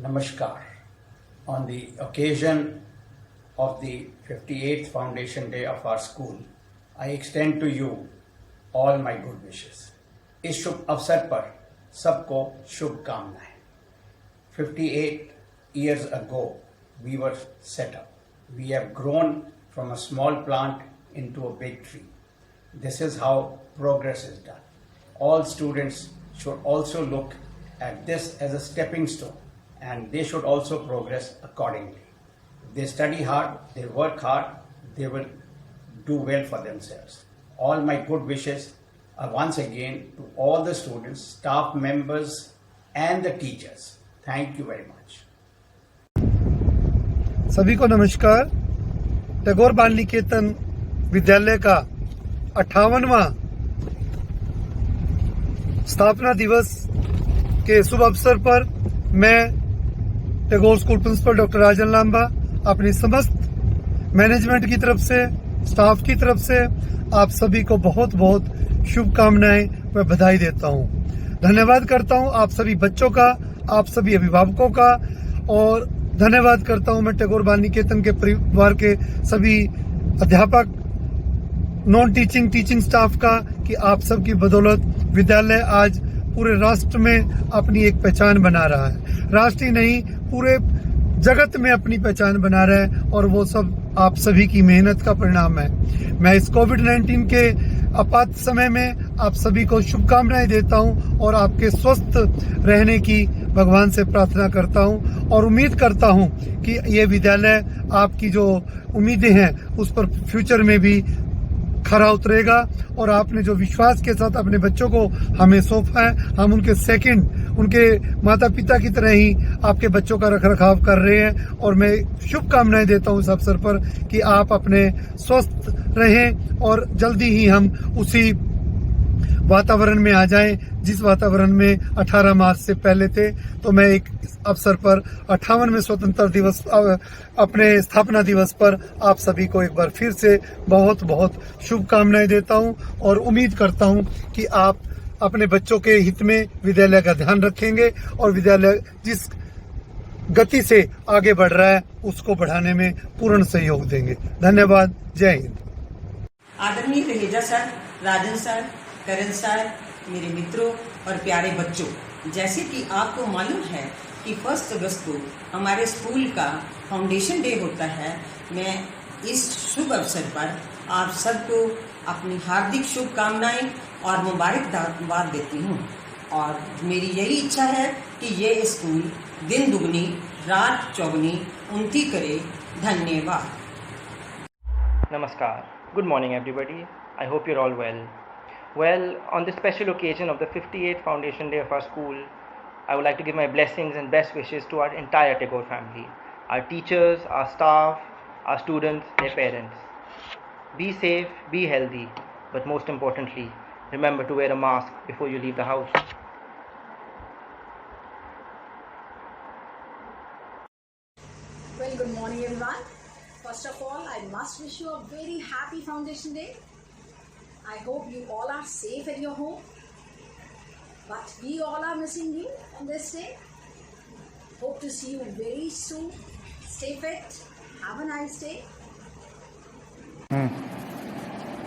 Namaskar. On the occasion of the 58th Foundation Day of our school, I extend to you all my good wishes. इस शुभ अवसर पर सबको शुभकामनाएं. 58 years ago, we were set up. We have grown from a small plant into a big tree. This is how progress is done. All students should also look at this as a stepping stone, and they should also progress accordingly. If they study hard, they work hard, they will do well for themselves. All my good wishes are once again to all the students, staff members and the teachers. Thank you very much. सभी को नमस्कार। टैगोर बाल निकेतन विद्यालय का 58वां स्थापना दिवस के शुभ अवसर पर मैं टैगोर स्कूल प्रिंसिपल डॉक्टर राजन लांबा अपनी समस्त मैनेजमेंट की तरफ से, स्टाफ की तरफ से आप सभी को बहुत बहुत शुभकामनाएं व बधाई देता हूं। धन्यवाद करता हूं आप सभी बच्चों का, आप सभी अभिभावकों का, और धन्यवाद करता हूं मैं टैगोर बाल निकेतन के परिवार के सभी अध्यापक, नॉन टीचिंग, टीचिंग स्टाफ का, कि आप सबकी बदौलत विद्यालय आज पूरे राष्ट्र में अपनी एक पहचान बना रहा है। राष्ट्र ही नहीं, पूरे जगत में अपनी पहचान बना रहा है, और वो सब आप सभी की मेहनत का परिणाम है। मैं इस कोविड-19 के आपात समय में आप सभी को शुभकामनाएं देता हूं और आपके स्वस्थ रहने की भगवान से प्रार्थना करता हूं, और उम्मीद करता हूं कि ये विद्यालय आपकी जो उम्मीदें हैं उस पर फ्यूचर में भी खरा उतरेगा, और आपने जो विश्वास के साथ अपने बच्चों को हमें सौंपा है, हम उनके उनके माता पिता की तरह ही आपके बच्चों का रखरखाव कर रहे हैं। और मैं शुभकामनाएं देता हूं इस अवसर पर कि आप अपने स्वस्थ रहें और जल्दी ही हम उसी वातावरण में आ जाएं जिस वातावरण में 18 मार्च से पहले थे। तो मैं एक अवसर पर 58वें स्वतंत्रता दिवस, अपने स्थापना दिवस पर आप सभी को एक बार फिर से बहुत बहुत शुभकामनाएं देता हूं, और उम्मीद करता हूं कि आप अपने बच्चों के हित में विद्यालय का ध्यान रखेंगे और विद्यालय जिस गति से आगे बढ़ रहा है उसको बढ़ाने में पूर्ण सहयोग देंगे। धन्यवाद। जय हिंद। आदरणीय रहेजा सर, राजन सर, करण सर, मेरे मित्रों और प्यारे बच्चों, जैसे कि आपको मालूम है कि 1 अगस्त को हमारे स्कूल का फाउंडेशन डे होता है। मैं इस शुभ अवसर पर आप सबको अपनी हार्दिक शुभकामनाएं और मुबारकबाद देती हूँ, और मेरी यही इच्छा है कि ये स्कूल दिन दुगनी रात चौगनी उन्नति करे। धन्यवाद। Namaskar. Good morning everybody. I hope you're all well. Well, on this special occasion of the 58th Foundation Day of our school, I would like to give my blessings and best wishes to our entire Tagore family, our teachers, our staff, our students, their parents. Be safe, be healthy, but most importantly, remember to wear a mask before you leave the house. Well, good morning everyone. First of all, I must wish you a very happy Foundation Day. I hope you all are safe at your home, but we all are missing you on this day. Hope to see you very soon. Stay fit. Have a nice day.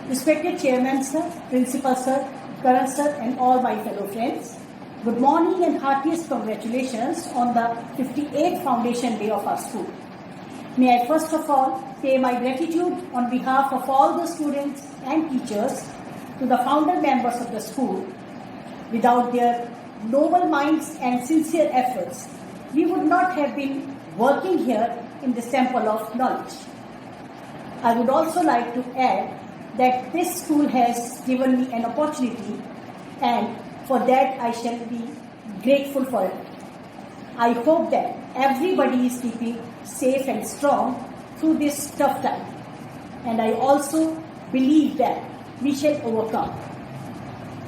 Respected Chairman Sir, Principal Sir, Karan Sir and all my fellow friends, good morning and heartiest congratulations on the 58th Foundation Day of our school. May I first of all pay my gratitude on behalf of all the students and teachers to the founder members of the school. Without their noble minds and sincere efforts, we would not have been working here in this temple of knowledge. I would also like to add that this school has given me an opportunity, and for that I shall be grateful for it. I hope that everybody is keeping safe and strong through this tough time, and I also believe that we shall overcome.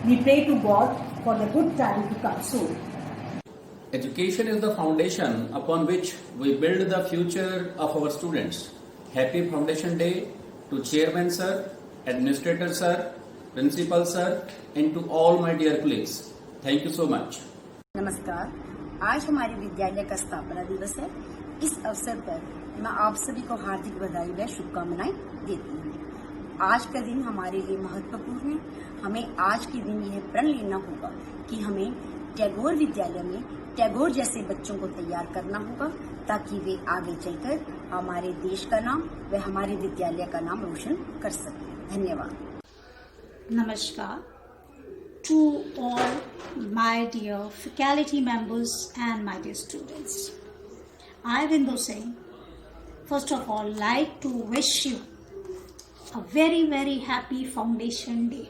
We pray to God for the good time to come soon. Education is the foundation upon which we build the future of our students. Happy Foundation Day to Chairman Sir, Administrator Sir, Principal Sir, and to all my dear colleagues. Thank you so much. नमस्कार। आज हमारे विद्यालय का स्थापना दिवस है। इस अवसर पर मैं आप सभी को हार्दिक बधाई व शुभकामनाएं देती हूँ। आज का दिन हमारे लिए महत्वपूर्ण है। हमें आज के दिन यह प्रण लेना होगा कि हमें टैगोर विद्यालय में टैगोर जैसे बच्चों को तैयार करना होगा ताकि वे आगे चलकर हमारे देश का नाम व हमारे विद्यालय का नाम रोशन कर सकें। धन्यवाद। Namaskar to all my dear faculty members and my dear students. I, Bindu Singh, first of all like to wish you a very, very happy Foundation Day.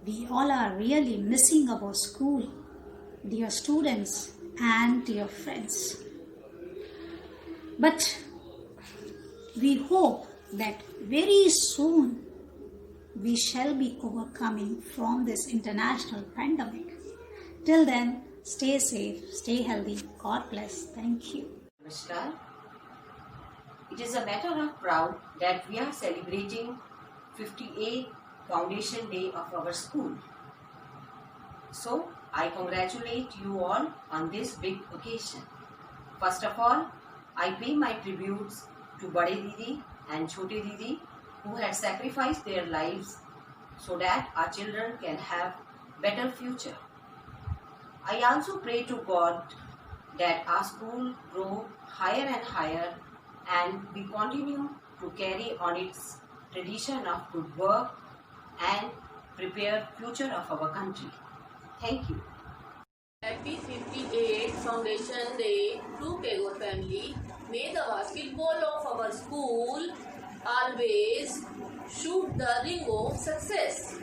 We all are really missing our school, dear students and dear friends. But we hope that very soon we shall be overcoming from this international pandemic. Till then, stay safe, stay healthy. God bless. Thank you. Namaskar. It is a matter of proud that we are celebrating 58th Foundation Day of our school. So, I congratulate you all on this big occasion. First of all, I pay my tributes to Bade Didi and Chote Didi who had sacrificed their lives so that our children can have better future. I also pray to God that our school grow higher and higher and we continue to carry on its tradition of good work and prepare future of our country. Thank you. Happy 58th Foundation Day to Tagore family. May the basketball of our school always shoot the ring of success.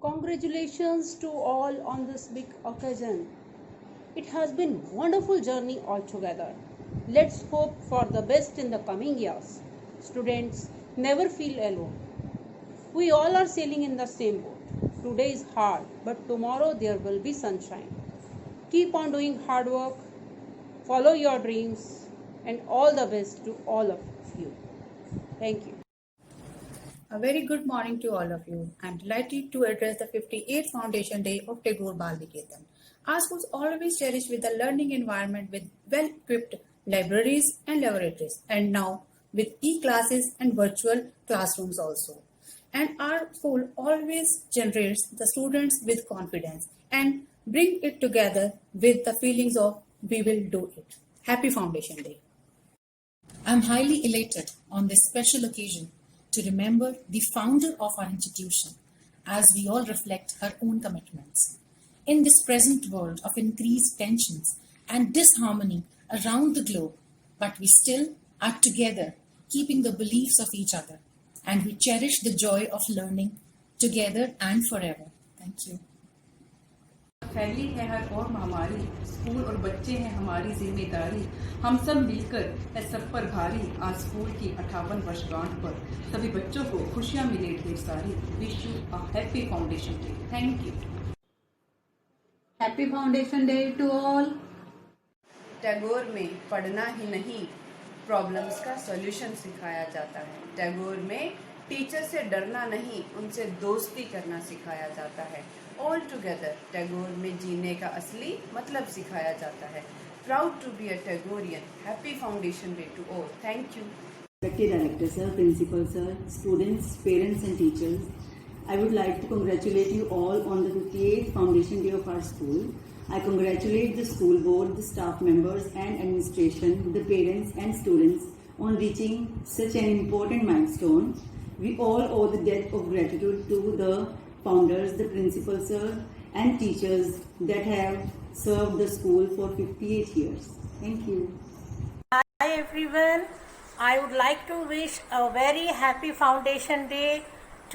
Congratulations to all on this big occasion. It has been wonderful journey altogether. Let's hope for the best in the coming years. Students, never feel alone. We all are sailing in the same boat. Today is hard, but tomorrow there will be sunshine. Keep on doing hard work, follow your dreams, and all the best to all of you. Thank you. A very good morning to all of you. I'm delighted to address the 58th Foundation Day of Tagore Bal Niketan. Our schools always cherish with a learning environment with well-equipped libraries and laboratories, and now with e-classes and virtual classrooms also. And our school always generates the students with confidence and bring it together with the feelings of we will do it. Happy Foundation Day. I'm highly elated on this special occasion to remember the founder of our institution as we all reflect her own commitments. In this present world of increased tensions and disharmony around the globe, but we still are together, keeping the beliefs of each other, and we cherish the joy of learning together and forever. Thank you. फैली है हर और महामारी, school और बच्चे हैं हमारी जिम्मेदारी। हम सब मिलकर है सब पर भारी। आज स्कूल की 58 वर्षगांठ पर सभी बच्चों को खुशियां मिले ढेर सारी। Wish you a happy foundation day. Thank you. Happy foundation day to all. Tagore में पढ़ना ही नहीं, प्रॉब्लम्स का सॉल्यूशन सिखाया जाता है। टैगोर में टीचर से डरना नहीं, उनसे दोस्ती करना सिखाया जाता है। ऑल टुगेदर टैगोर में जीने का असली मतलब सिखाया जाता है। Proud to be a Tagorean. Happy foundation day to all. Thank you. Respected Director Sir, Principal Sir, students, parents and teachers, I would like to congratulate you all on the 58th Foundation Day of our school. I congratulate the school board, the staff members and administration, the parents and students on reaching such an important milestone. We all owe the debt of gratitude to the founders, the principal sir and teachers that have served the school for 58 years. Thank you. Hi everyone. I would like to wish a very happy Foundation Day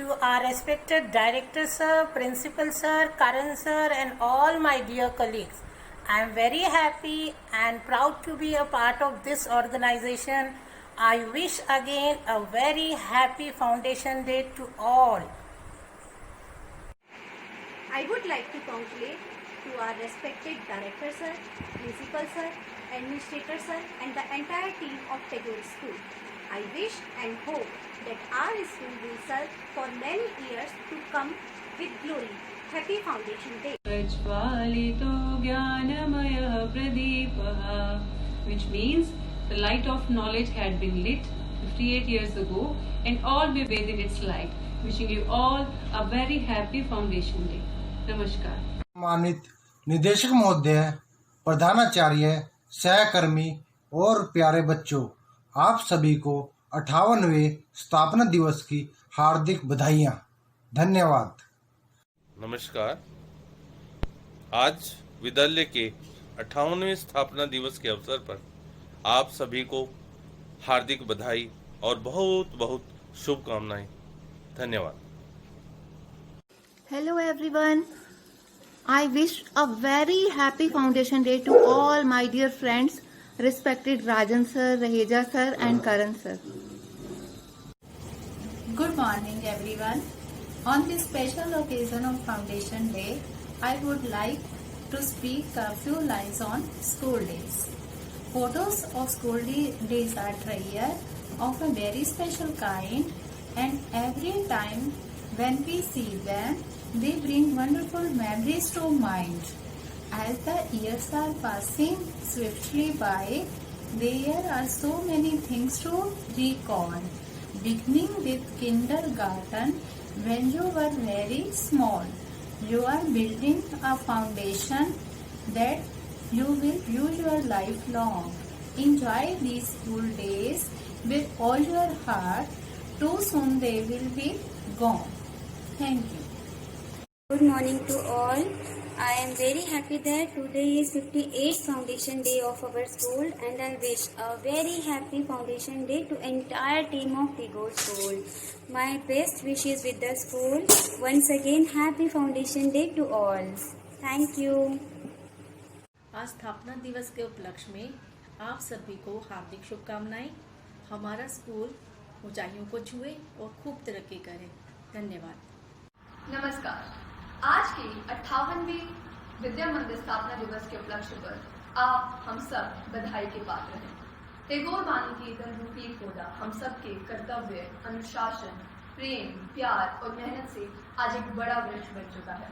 to our respected Director Sir, Principal Sir, Karan Sir and all my dear colleagues. I am very happy and proud to be a part of this organization. I wish again a very happy Foundation Day to all. I would like to congratulate to our respected Director Sir, Principal Sir, Administrator Sir and the entire team of Tagore School. I wish and hope that our school will serve for many years to come with glory. Happy Foundation Day. प्रज्वालितो ज्ञानमयः प्रदीपः, which means the light of knowledge had been lit 58 years ago and all we bathed in its light. Wishing you all a very happy Foundation Day. Namaskar. सम्मानित निदेशक महोदय, प्रधानाचार्य, सहकर्मी और प्यारे बच्चों, आप सभी को 58वें स्थापना दिवस की हार्दिक बधाइयाँ। धन्यवाद। नमस्कार। आज विद्यालय के 58वें स्थापना दिवस के अवसर पर आप सभी को हार्दिक बधाई और बहुत बहुत शुभकामनाएं। धन्यवाद। Hello everyone. I wish a very happy Foundation Day to all my dear friends, respected Rajan sir, Raheja sir and Karan sir. Good morning everyone. On this special occasion of Foundation Day, I would like to speak a few lines on school days. Photos of school days are rare, of a very special kind, and every time when we see them, they bring wonderful memories to mind. As the years are passing swiftly by, there are so many things to recall. Beginning with kindergarten, when you were very small, you are building a foundation that you will use your life long. Enjoy these school days with all your heart. Too soon they will be gone. Thank you. Good morning to all. I am very happy that today is 58th Foundation Day of our school, and I wish a very happy Foundation Day to entire team of Tagore School. My best wishes with the school. Once again, happy Foundation Day to all. Thank you. आज स्थापना दिवस के उपलक्ष्य में आप सभी को हार्दिक शुभकामनाएं। हमारा स्कूल ऊंचाइयों को छुए और खूब तरक्की करे। धन्यवाद। नमस्कार। आज की 58वीं विद्या मंदिर स्थापना दिवस के उपलक्ष्य पर आप हम सब बधाई के पात्र हैं। टैगोर बालनिकेतन रूपी पौधा हम सब के कर्तव्य, अनुशासन, प्रेम, प्यार और मेहनत से आज एक बड़ा वृक्ष बन चुका है।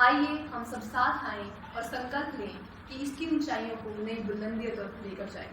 आइए हम सब साथ आएं और संकल्प लें कि इसकी ऊंचाइयों को नई बुलंदियों तक लेकर जाएं।